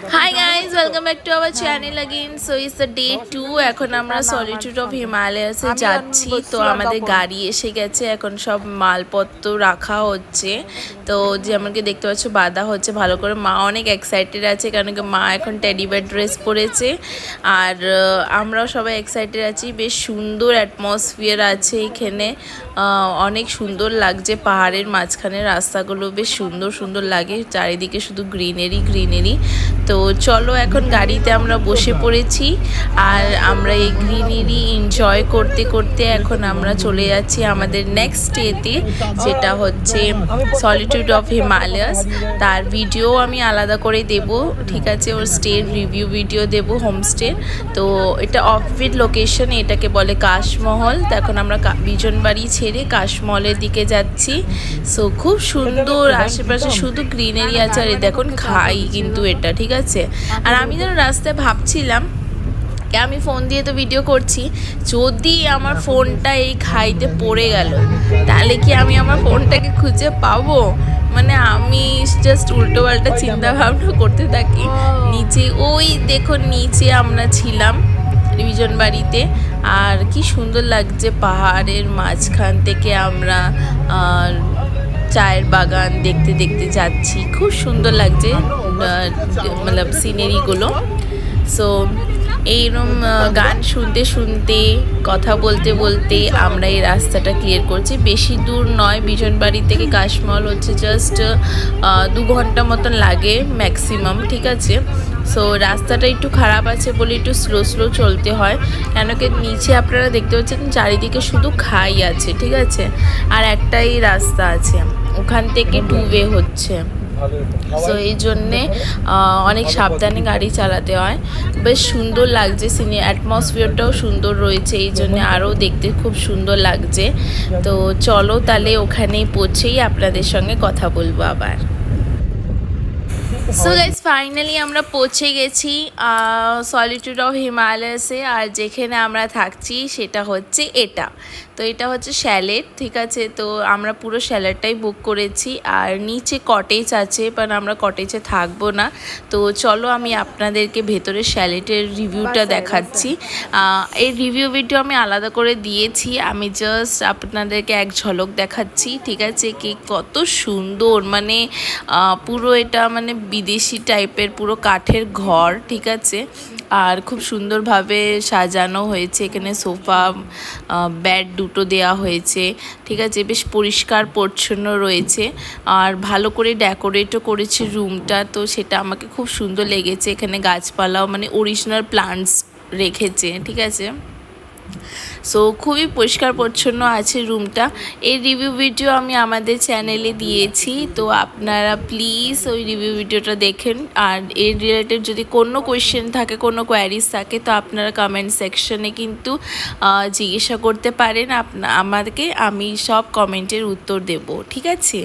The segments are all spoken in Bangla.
Hi guys, welcome back to our channel again. So it's the day 2. এখন আমরা সলিটিউড অফ হিমালয়াসে যাচ্ছি। তো আমাদের গাড়ি এসে গেছে, এখন সব মালপত্র রাখা হচ্ছে। তো যে আমাকে দেখতে পাচ্ছ বাঁধা হচ্ছে ভালো করে। মা অনেক এক্সাইটেড আছে কারণ কি মা এখন টেডি বেয়ার ড্রেস পরেছে। আর আমরাও সবাই এক্সাইটেড আছি। বেশ সুন্দর অ্যাটমসফিয়ার আছে এখানে, অনেক সুন্দর লাগছে। পাহাড়ের মাঝখানে রাস্তাগুলো বেশ সুন্দর সুন্দর লাগে, চারিদিকে শুধু গ্রিনারি। তো চলো এখন গাড়িতে আমরা বসে পড়েছি আর আমরা এই গ্রিনারি এনজয় করতে করতে এখন আমরা চলে যাচ্ছি আমাদের নেক্সট স্টেতে, যেটা হচ্ছে সলিটিউড অফ হিমালয়াস। তার ভিডিও আমি আলাদা করে দেব, ঠিক আছে, ওর স্টের রিভিউ ভিডিও দেব, হোমস্টে। তো এটা অফবিট লোকেশন, এটাকে বলে কাশমহল। তো এখন আমরা বিজনবাড়ি ছেড়ে কাশমহলের দিকে যাচ্ছি। সো খুব সুন্দর, আশেপাশে শুধু গ্রিনারি আছে। আর দেখুন খাই কিন্তু এটা, ঠিক আছে। আর আমি যেন রাস্তায় ভাবছিলাম আমি ফোন দিয়ে তো ভিডিও করছি, যদি আমার ফোনটা এই খাইতে পড়ে গেল তাহলে কি আমি আমার ফোনটাকে খুঁজে পাবো? মানে আমি জাস্ট উল্টো পাল্টা চিন্তা ভাবনা করতে থাকি। নিচে ওই দেখুন নিচে আমরা ছিলাম রিভিশন বাড়িতে, আর কি সুন্দর লাগছে পাহাড়ের মাঝখান থেকে আমরা চায়ের বাগান দেখতে দেখতে যাচ্ছি। খুব সুন্দর লাগছে মানে সিনারিগুলো। সো এইরকম গান শুনতে শুনতে কথা বলতে বলতে আমরা এই রাস্তাটা ক্লিয়ার করছি। বেশি দূর নয়, বিজনবাড়ি থেকে কাশমহল হচ্ছে জাস্ট 2 ঘন্টা মতন লাগে ম্যাক্সিমাম, ঠিক আছে। সো রাস্তাটা একটু খারাপ আছে বলে একটু স্লো চলতে হয়, কেন কি নিচে আপনারা দেখতে পাচ্ছেন চারিদিকে শুধু খাই আছে, ঠিক আছে। আর একটাই রাস্তা আছে, ওখান থেকে 2 ওয়ে হচ্ছে। সো এই জন্যে অনেক সাবধানে গাড়ি চালাতে হয়। বেশ সুন্দর লাগছে, অ্যাটমসফিয়ারটাও সুন্দর রয়েছে, এই জন্যে আরও দেখতে খুব সুন্দর লাগছে। তো চলো তাহলে ওখানেই পৌঁছেই আপনাদের সঙ্গে কথা বলবো আবার। সো গাইজ ফাইনালি আমরা পৌঁছে গেছি সলিটিউড অফ হিমালয়াসে। আর যেখানে আমরা থাকছি সেটা হচ্ছে এটা। তো এটা হচ্ছে শ্যালেট, ঠিক আছে। তো আমরা পুরো শ্যালেটটাই বুক করেছি। আর নিচে কটেজ আছে, বাট আমরা কটেজে থাকবো না। তো চলো আমি আপনাদেরকে ভেতরে শ্যালেটের রিভিউটা দেখাচ্ছি। এই রিভিউ ভিডিও আমি আলাদা করে দিয়েছি, আমি জাস্ট আপনাদেরকে এক ঝলক দেখাচ্ছি, ঠিক আছে। কি কত সুন্দর, মানে পুরো এটা মানে বিদেশি টাইপের পুরো কাঠের ঘর, ঠিক আছে। আর খুব সুন্দরভাবে সাজানো হয়েছে, এখানে সোফা বেড দুটো দেয়া হয়েছে, ঠিক আছে। বেশ পরিষ্কার পরিচ্ছন্ন রয়েছে আর ভালো করে ডেকোরেটও করেছে রুমটা, তো সেটা আমাকে খুব সুন্দর লেগেছে। এখানে গাছপালাও মানে অরিজিনাল প্লান্টস রেখেছে, ঠিক আছে। সো খুবই পরিষ্কার পরিচ্ছন্ন আছে রুমটা। এই রিভিউ ভিডিও আমি আমাদের চ্যানেলে দিয়েছি, তো আপনারা প্লিজ ওই রিভিউ ভিডিওটা দেখেন। আর এর রিলেটেড যদি কোনো কোয়েশ্চেন থাকে, কোনো কোয়ারিজ থাকে, তো আপনারা কমেন্ট সেকশনে কিন্তু জিজ্ঞাসা করতে পারেন আমাদেরকে, আমি সব কমেন্টের উত্তর দেব, ঠিক আছে।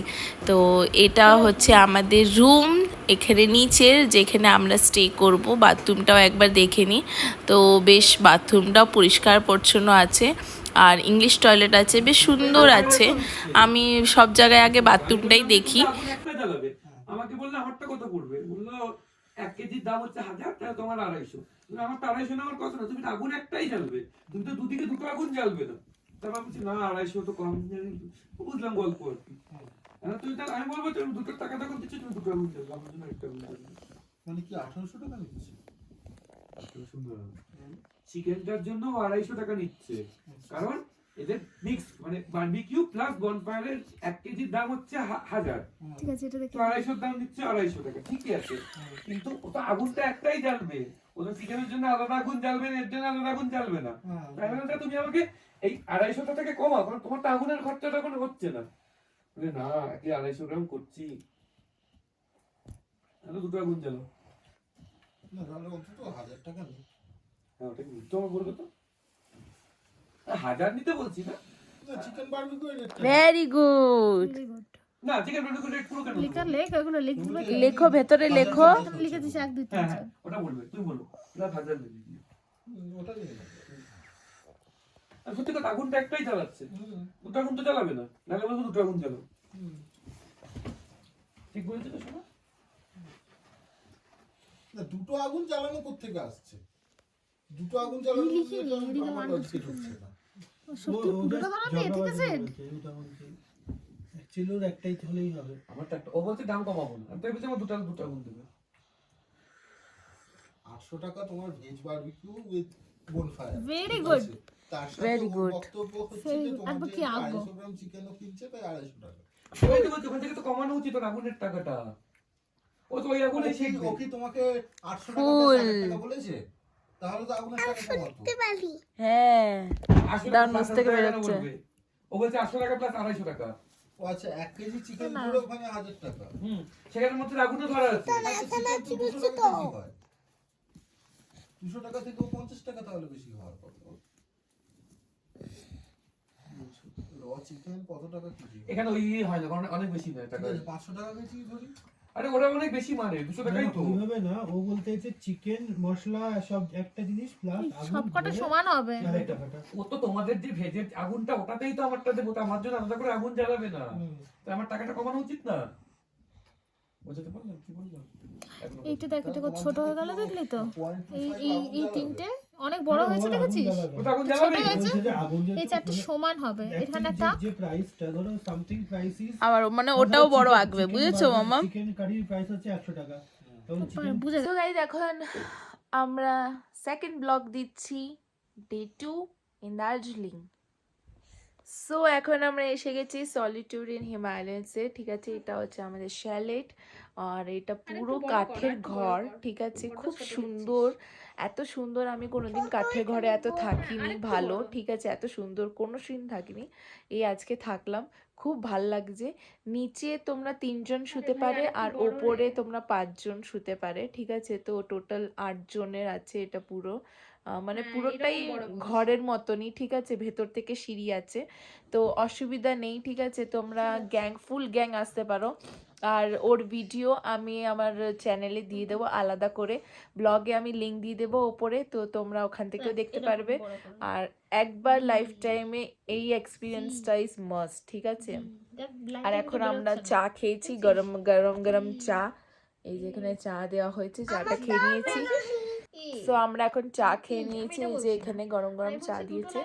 তো এটা হচ্ছে আমাদের রুম এখানে নিচের, যেখানে আমরা স্টে করব। বাথরুমটাও একবার দেখে নিই। তো বেশ বাথরুমটাও পরিষ্কার পরিচ্ছন্ন আছে আর ইংলিশ টয়লেট আছে, বেশ সুন্দর আছে। আমি সব জায়গায় আগে বাথরুমটাই দেখি। আমাকে বললে আমারটা কত পড়বে, বললো 1 কেজির দাম হচ্ছে 1000, তাহলে তোমার 250। তুমি আমার 250 নেওয়ার কথা না, তুমি আগুন একটাই জ্বালবে, তুমি তো দুদিকে দুটো আগুন জ্বালবে না। তারপর বলছি না 250 তো কম, বুঝলাম গল্প আর কি। তুমি তাহলে আমি বলবো তুমি দুটো টাকা তখন দিচ্ছ, তুমি দুটো আগুন জ্বালবে, আমার জন্য একটা আগুন জ্বালবে। মানে কি 1800 টাকা নিচ্ছে? সুন্দর চিকেনটার জন্য 250 টাকা নিচ্ছে, কারণ এদের মিক্স মানে বারবিকিউ প্লাস বনফায়ারের 1 কেজির দাম হচ্ছে 1000, ঠিক আছে। এটা দেখে 250 দাম দিচ্ছে 250 টাকা, ঠিকই আছে। কিন্তু ওটা আগুনটা একটাই জ্বালবে, ওটা চিকেনের জন্য আলাদা আগুন জ্বালবে না, এর জন্য আলাদা আগুন জ্বালবে না। তাই বলতে তুমি আমাকে এই 250 থেকে কমাও, কারণ তোমারটা আগুনের খরচাটা কোনো হচ্ছে না। বলে না কি 250 গ্রাম করছি, তাহলে দুটো আগুন জ্বালো না, তাহলে অন্তত 1000 টাকা নেই। হ্যাঁ ওটা কি তোমার বলবে তো 1000 নিতে বলছি না। Chicken barbecue rate very good. না চিকেন বারবিকিউ রেট পুরো কেন লিখার লেখ, ওগুলো লিখবে, লেখো ভেতরে লেখো। লিখে দিছি 1 2 3 হ্যাঁ 4। হ্যাঁ ওটা বলবে, তুমি বলো না 1000 দিবি। ওটা নিয়ে আর সত্যি কথা আগুনটা একটাই জ্বালাচ্ছে, দুটো আগুন তো জ্বালাবে না, নাহলে বলবো দুটো আগুন জ্বালো। ঠিক বলেছো তো শোনো। না দুটো আগুন জ্বালানো কোত্থেকে আসছে? দুটো আগুন জ্বালানো লিখিনি, এটা এদিকে আমার 1 লজিকে ঢুকছে না। সত্যি পুরোটা বানাবে ঠিক আছে অ্যাকচুয়ালি ওর একটাই হলেই হবে। আমারটা ও বলছে দাম কমাবো না, আমি তাই বলছি আমার দুটো আগুন দেবে। 800 টাকা তোমার veg barbecue with bonfire. Very good. তার সাথে Very ওর good. বক্তব্য হচ্ছে Very যে good. তোমার আর যে কি আঁকবো? 250 গ্রাম চিকেনও কিনছে তাই 250 টাকা। ওই তো বলছি ওখান থেকে তো কমানো উচিত ওর আগুনের টাকাটা। ও তো ওই আগুনে শিখবে। ও কি তোমাকে 800 টাকা plus 1000 টাকা বলেছে? তাহলে তো আগুনের টাকা কমাতো। হ্যাঁ 800 দারুণ টাকা মুখ থেকে plus বেরোচ্ছে। বলবে। ও বলছে 800 টাকা প্লাস 250 টাকা। ও আচ্ছা 1 কেজি চিকেন ধরে ওখানে 1000 টাকা। সেখানের মধ্যে আগুনও ধরা আছে। 200 টাকা বেশি হয়। 200 টাকা থেকেও 50 টাকা তাহলে বেশি হওয়ার কথা। র চিকেন কত টাকা কেজি? এখানে ওই হয় না, কারণ অনেক বেশি নেয় টাকা। 500 টাকা কেজি ধরি। আরে ওরা অনেক বেশি মানে 200 টাকাই তো। ওইভাবে না, ও বলতে চাইছে চিকেন মশলা সব একটা জিনিস প্লাস আগুন সবকটা ধরে সমান হবে। 1000 টাকাটা। ও তো তোমাদের যে ভেজের আগুনটা ওটাতেই তো আমারটা দেবো, তো আমার জন্য আলাদা করে আগুন জ্বালাবে না। তো আমার টাকাটা কমানো উচিত না? বুঝতে পারলাম কি বললাম? এইটা দেখ এটা কত ছোট হয়ে গেল দেখলি তো? 0.25 এই এই আগুন এই জ্বালাবে। তিনটে অনেক বড় হয়েছে দেখেছিস? ওটা আগুন ছোট জ্বালাবে। হয়েছে? বলছে যে আগুন যে এই চারটে সমান হবে। এখানে একটা যে প্রাইসটা ধরো সামথিং প্রাইস ইজ আবার মানে ওটাও বড় আঁকবে, বুঝেছো মামা? চিকেন কারির প্রাইস হচ্ছে 100 টাকা। তখন চিকেন বুঝে তো গাইজ এখন আমরা সেকেন্ড ব্লগ দিচ্ছি ডে 2 ইন দার্জিলিং। সো এখন আমরা এসে গেছি সলিটিউড ইন হিমালয়ানসে, ঠিক আছে। এটা হচ্ছে আমাদের শ্যালেট, আর এটা পুরো কাঠের ঘর, ঠিক আছে। খুব সুন্দর, এত সুন্দর আমি কোনোদিন কাঠের ঘরে এত থাকিনি, ভালো, ঠিক আছে। এত সুন্দর কোনো সিন থাকিনি, এই আজকে থাকলাম, খুব ভাল লাগছে। নিচে তোমরা 3 জন শুতে পারে আর ওপরে তোমরা 5 জন শুতে পারে, ঠিক আছে। তো টোটাল 8 জনের আছে এটা পুরো, মানে পুরোটাই ঘরের মতনই, ঠিক আছে। ভেতর থেকে সিঁড়ি আছে, তো অসুবিধা নেই, ঠিক আছে। তোমরা ফুল গ্যাং আসতে পারো। আর ওর ভিডিও আমি আমার চ্যানেলে দিয়ে দেবো আলাদা করে, ব্লগে আমি লিঙ্ক দিয়ে দেবো ওপরে, তো তোমরা ওখান থেকেও দেখতে পারবে। আর একবার লাইফ টাইমে এই এক্সপিরিয়েন্সটা ইজ মাস্ট, ঠিক আছে। আর এখন আমরা চা খেয়েছি, গরম গরম গরম চা, এই যেখানে চা দেওয়া হয়েছে, চাটা খেয়ে নিয়েছি। সো আমরা এখন চা খেয়ে নিয়েছি, এই যে এখানে গরম গরম চা দিয়েছে।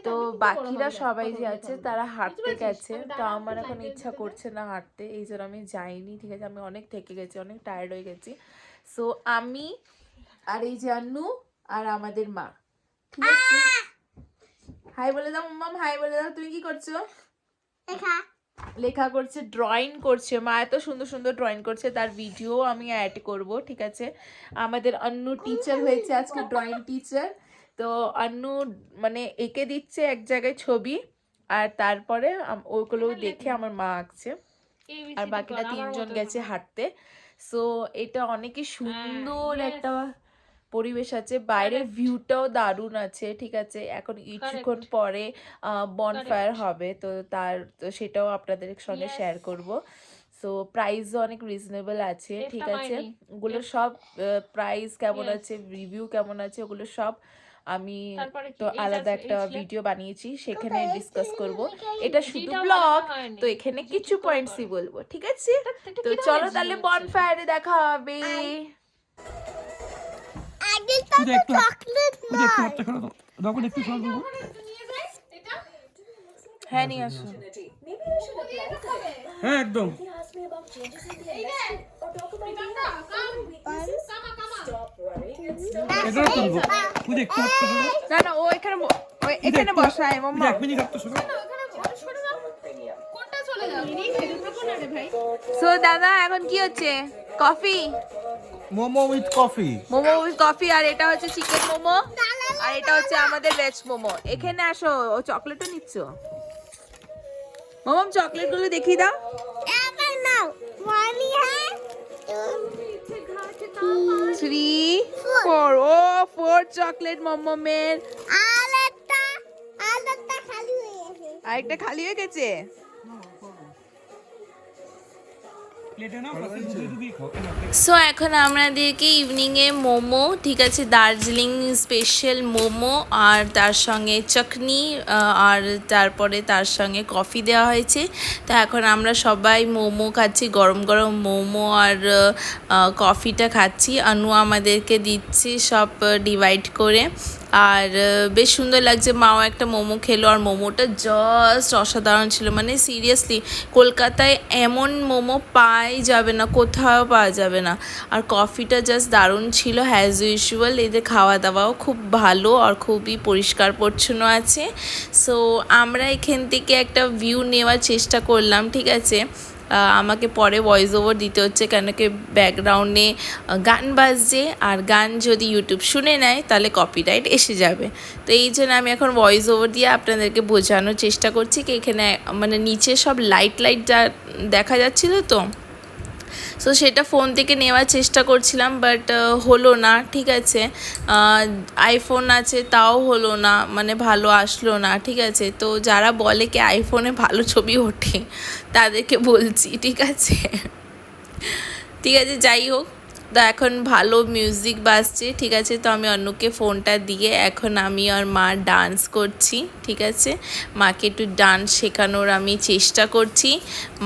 তো বাকিরা সবাই যে আছে তারা হাঁটতে গেছে, তো আমার এখন ইচ্ছা করছে না হাঁটতে, এই জন্য আমি যাইনি, ঠিক আছে। আমি অনেক থেকে গেছি, অনেক টায়ার্ড হয়ে গেছি। সো আমি আর এই যে আন্নু আর আমাদের মা, ঠিক আছে। হাই বলে দাও মাম, হাই বলে দাও। তুমি কি করছো? লেখা করছে, ড্রয়িং করছে। মা এত সুন্দর সুন্দর ড্রয়িং করছে, তার ভিডিও আমি অ্যাড করব, ঠিক আছে। আমাদের আন্নু টিচার হয়েছে আজকে, ড্রয়িং টিচার। তো আন্নু মানে এঁকে দিচ্ছে এক জায়গায় ছবি, আর তারপরে ওগুলো দেখে আমার মা আঁকছে, আর বাকিরা 3 জন গেছে হাঁটতে। সো এটা অনেকই সুন্দর একটা পরিবেশ আছে, বাইরের ভিউটাও দারুণ আছে, ঠিক আছে। এখন কিছুক্ষণ পরে বনফায়ার হবে, তো সেটাও আপনাদের সঙ্গে শেয়ার করব। সো প্রাইসও অনেক রিজনেবল আছে, ঠিক আছে। ওগুলো সব প্রাইস কেমন আছে, রিভিউ কেমন আছে, ওগুলো সব আমি তো আলাদা একটা ভিডিও বানিয়েছি, সেখানে ডিসকাস করব। এটা শুধু ব্লগ, তো এখানে কিছু পয়েন্টসই বলবো, ঠিক আছে। তো চলো তাহলে বনফায়ারে দেখা হবে। হ্যাঁ নিয়ে আসো। হ্যাঁ একদম। এটাও তুলবো। তুই একটু হাত করে দাও। না না, ও এখানে বসায় মাম্মা। এক মিনিট রাখতো শোনো। সো দাদা এখন কি হচ্ছে? Coffee, momo with coffee. Momo with coffee, আর এটা হচ্ছে চিকেন মোমো, আর এটা হচ্ছে আমাদের ভেজ মোমো। এখানে আসো, ও চকলেটও নিচ্ছ। মামাম চকলেট গুলো দেখিয়ে দাও। 3 4, ও 4 চকলেট মমমের। আরেকটা খালি হয়ে গেছে। প্লেটে নাও ফার্স্টে দুধে ডুবিয়ে খাও সো এখন আমাদেরকে ইভিনিংয়ে মোমো, ঠিক আছে, দার্জিলিং স্পেশাল মোমো আর তার সঙ্গে চাটনি আর তারপরে তার সঙ্গে কফি দেওয়া হয়েছে। তো এখন আমরা সবাই মোমো খাচ্ছি, গরম গরম মোমো আর কফিটা খাচ্ছি। আনু আমাদেরকে দিচ্ছি সব ডিভাইড করে। আর বেশ সুন্দর লাগছে। মাও একটা মোমো খেলো আর মোমোটা জাস্ট অসাধারণ ছিল, মানে সিরিয়াসলি কলকাতায় এমন মোমো পাই যাবে না, কোথাও পাওয়া যাবে না। আর কফিটা জাস্ট দারুণ ছিল অ্যাজ ইউজুয়াল। এদের খাওয়া দাওয়াও খুব ভালো আর খুবই পরিষ্কার পরিচ্ছন্ন আছে। সো আমরা এখান থেকে একটা ভিউ নেওয়ার চেষ্টা করলাম, ঠিক আছে। আমাকে পরে ভয়েস ওভার দিতে হচ্ছে কেন কি ব্যাকগ্রাউন্ডে গান বাজছে, আর গান যদি ইউটিউব শুনে নেয় তাহলে কপিরাইট এসে যাবে। তো এই জন্য আমি এখন ভয়েস ওভার দিয়ে আপনাদেরকে বোঝানোর চেষ্টা করছি কি এখানে মানে নিচে সব লাইট যা দেখা যাচ্ছিলো তো, সো সেটা ফোন থেকে নেওয়ার চেষ্টা করছিলাম, বাট হলো না, ঠিক আছে। আইফোন আছে তাও হলো না, মানে ভালো আসলো না, ঠিক আছে। তো যারা বলে কি আইফোনে ভালো ছবি ওঠে তাদেরকে বলছি, ঠিক আছে। ঠিক আছে, যাই হোক, তো এখন ভালো মিউজিক বাজছে, ঠিক আছে। তো আমি অন্যকে ফোনটা দিয়ে এখন আমি আর মা ডান্স করছি, ঠিক আছে। মাকে একটু ডান্স শেখানোর আমি চেষ্টা করছি।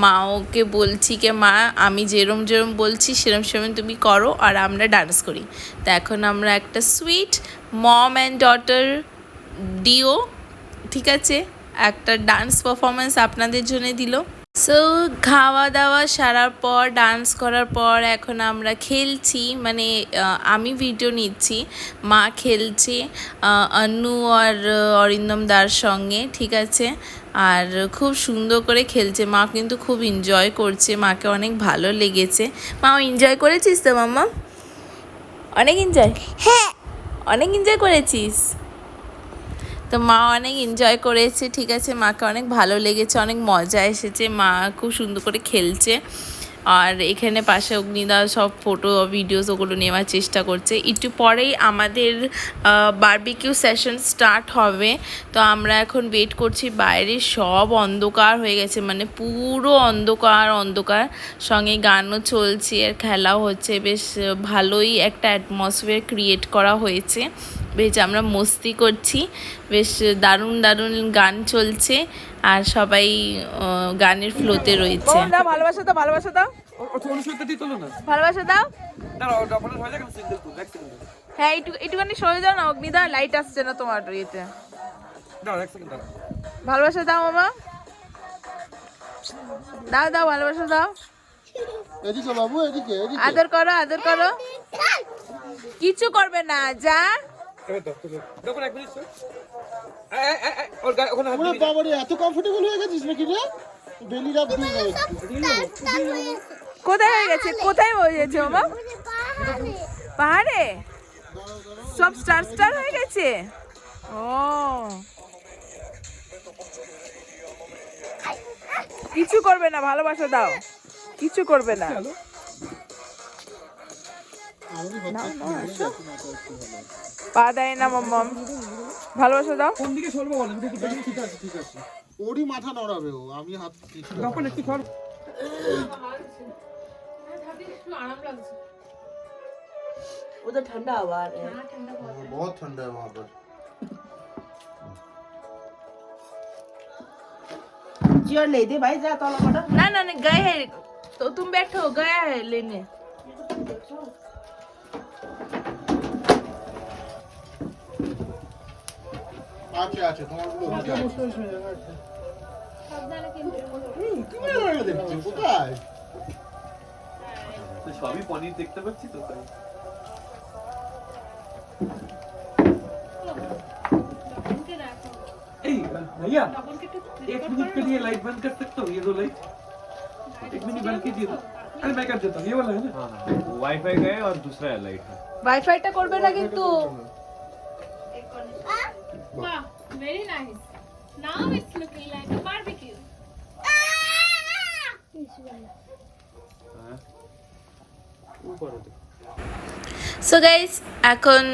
মা ওকে বলছি কি মা আমি যেরম বলছি সেরম তুমি করো আর আমরা ডান্স করি। তো এখন আমরা একটা sweet mom and daughter duo, ঠিক আছে, একটা ডান্স পারফরমেন্স আপনাদের জন্য দিল। সো খাওয়া দাওয়া সারার পর ডান্স করার পর এখন আমরা খেলছি, মানে আমি ভিডিও নিচ্ছি, মা খেলছে আন্নু আর অরিন্দম দার সঙ্গে, ঠিক আছে। আর খুব সুন্দর করে খেলছে, মা কিন্তু খুব এনজয় করছে, মাকে অনেক ভালো লেগেছে। মাও এনজয় করেছিস তো মাম্মা? অনেক এনজয়? হ্যাঁ, অনেক এনজয় করেছিস? তো মা অনেক এনজয় করেছে, ঠিক আছে। মাকে অনেক ভালো লেগেছে, অনেক মজা এসেছে, মা খুব সুন্দর করে খেলছে। আর এখানে পাশে অগ্নিদা সব ফটো ভিডিওস ওগুলো নেওয়ার চেষ্টা করছে। একটু পরেই আমাদের বারবিকিউ সেশন স্টার্ট হবে। তো আমরা এখন ওয়েট করছি, বাইরে সব অন্ধকার হয়ে গেছে, মানে পুরো অন্ধকার সঙ্গে গানও চলছে আর খেলাও হচ্ছে। বেশ ভালোই একটা অ্যাটমসফিয়ার ক্রিয়েট করা হয়েছে, বেশ আমরা মস্তি করছি, বেশ দারুণ গান চলছে আর সবাই গানের ফ্লোতে রয়েছে। ভালোবাসা দাও ভালোবাসা দাও। হ্যাঁ একটুখানি সরে যাও না অগ্নিদা, লাইট আসছে না তোমার ইয়েতে। ভালোবাসা দাও মামা, দাও ভালোবাসা দাও। এদিকে বাবু, এদিকে আদর করো। কিছু করবে না, যা। এত কমফোর্টেবল হয়ে গেছিস নাকি রে? বেলি রাত কোথায় হয়ে গেছে, কোথায় হয়ে গেছে মামা? পাহাড়ে সব স্টার হয়ে গেছে। ও কিছু করবে না, ভালোবাসা দাও, কিছু করবে না। পা দেয় না মাম্মাম, ভালোবাসা দাও। কোন দিকে সরবো বলেন? ঠিক আছে ওরই মাথা নড়াবে ও, আমি হাত তখন একটু সর। उधर ठंडा हवा है, बहुत ठंडा है वहाँ पर। चेयर ले दे भाई, जा तल पड़। ना गए हैं तो तुम बैठो, गया है लेने। अच्छा তোমার গুলো দেখছি কোথায়? সবই পনির দেখতে পাচ্ছি তো তাই। भैया 1 मिनट के लिए लाइट बंद कर सकते हो? ये दो लाइट 1 मिनट बंद कीजिए। अरे मैं कर देता हूँ, ये वाला है ना। वाईफाई का है और दूसरा है लाइट है। वाईफाईটা করবে না কিন্তু। Wow, very nice. Now it's looking like a barbecue. ऊपर So guys, এখন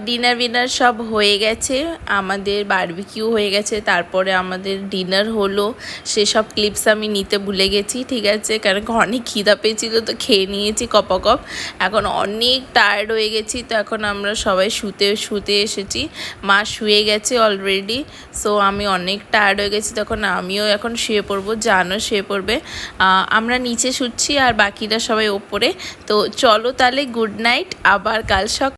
ডিনার সব হয়ে গেছে, আমাদের বারবিকিউ হয়ে গেছে, তারপরে আমাদের ডিনার হলো। সেসব ক্লিপস আমি নিতে ভুলে গেছি, ঠিক আছে, কারণ অনেক খিদা পেয়েছিল তো খেয়ে নিয়েছি কপ। এখন অনেক টায়ার্ড হয়ে গেছি, তো এখন আমরা সবাই শুতে এসেছি। মা শুয়ে গেছে অলরেডি, সো আমি অনেক টায়ার্ড হয়ে গেছি, তখন আমিও এখন শুয়ে পড়বো, জানও শুয়ে পড়বে। আমরা নিচে শুচ্ছি আর বাকিরা সবাই ওপরে। তো চলো তাহলে গুড নাইট, আবার কাল সকাল